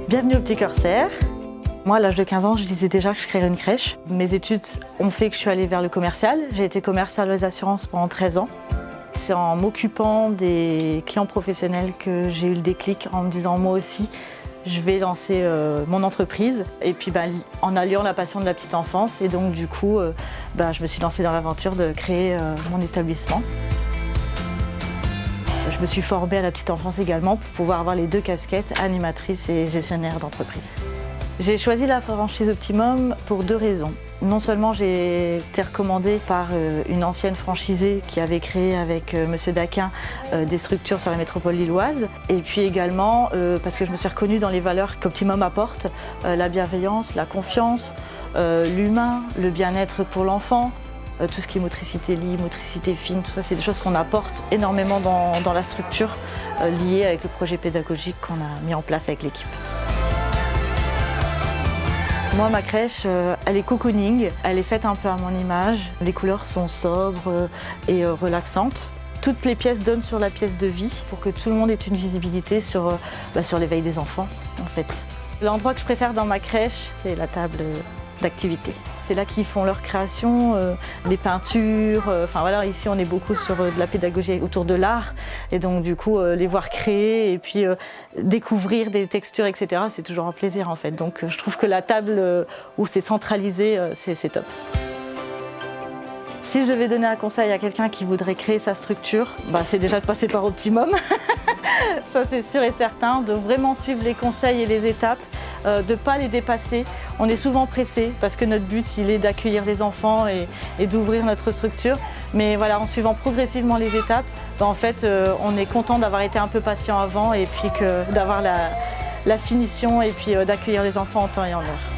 Bienvenue au Petit Corsaire. Moi, à l'âge de 15 ans, je disais déjà que je créerais une crèche. Mes études ont fait que je suis allée vers le commercial. J'ai été commerciale aux assurances pendant 13 ans. C'est en m'occupant des clients professionnels que j'ai eu le déclic en me disant moi aussi, je vais lancer mon entreprise. Et puis en alliant la passion de la petite enfance. Et donc du coup, je me suis lancée dans l'aventure de créer mon établissement. Je me suis formée à la petite enfance également pour pouvoir avoir les deux casquettes, animatrice et gestionnaire d'entreprise. J'ai choisi la franchise Optimum pour deux raisons. Non seulement j'ai été recommandée par une ancienne franchisée qui avait créé avec Monsieur Daquin des structures sur la métropole lilloise, et puis également parce que je me suis reconnue dans les valeurs qu'Optimum apporte, la bienveillance, la confiance, l'humain, le bien-être pour l'enfant. Tout ce qui est motricité libre, motricité fine, tout ça, c'est des choses qu'on apporte énormément dans la structure liée avec le projet pédagogique qu'on a mis en place avec l'équipe. Moi, ma crèche, elle est cocooning, elle est faite un peu à mon image. Les couleurs sont sobres et relaxantes. Toutes les pièces donnent sur la pièce de vie pour que tout le monde ait une visibilité sur l'éveil des enfants, en fait. L'endroit que je préfère dans ma crèche, c'est la table d'activité. C'est là qu'ils font leur création, des peintures. Ici, on est beaucoup sur de la pédagogie autour de l'art. Et donc, du coup, les voir créer et puis découvrir des textures, etc., c'est toujours un plaisir, en fait. Donc, je trouve que la table où c'est centralisé, c'est top. Si je devais donner un conseil à quelqu'un qui voudrait créer sa structure, c'est déjà de passer par Optimum. Ça, c'est sûr et certain, de vraiment suivre les conseils et les étapes. De ne pas les dépasser. On est souvent pressé parce que notre but il est d'accueillir les enfants et d'ouvrir notre structure. Mais voilà, en suivant progressivement les étapes, en fait, on est content d'avoir été un peu patient avant et puis d'avoir la finition et puis d'accueillir les enfants en temps et en heure.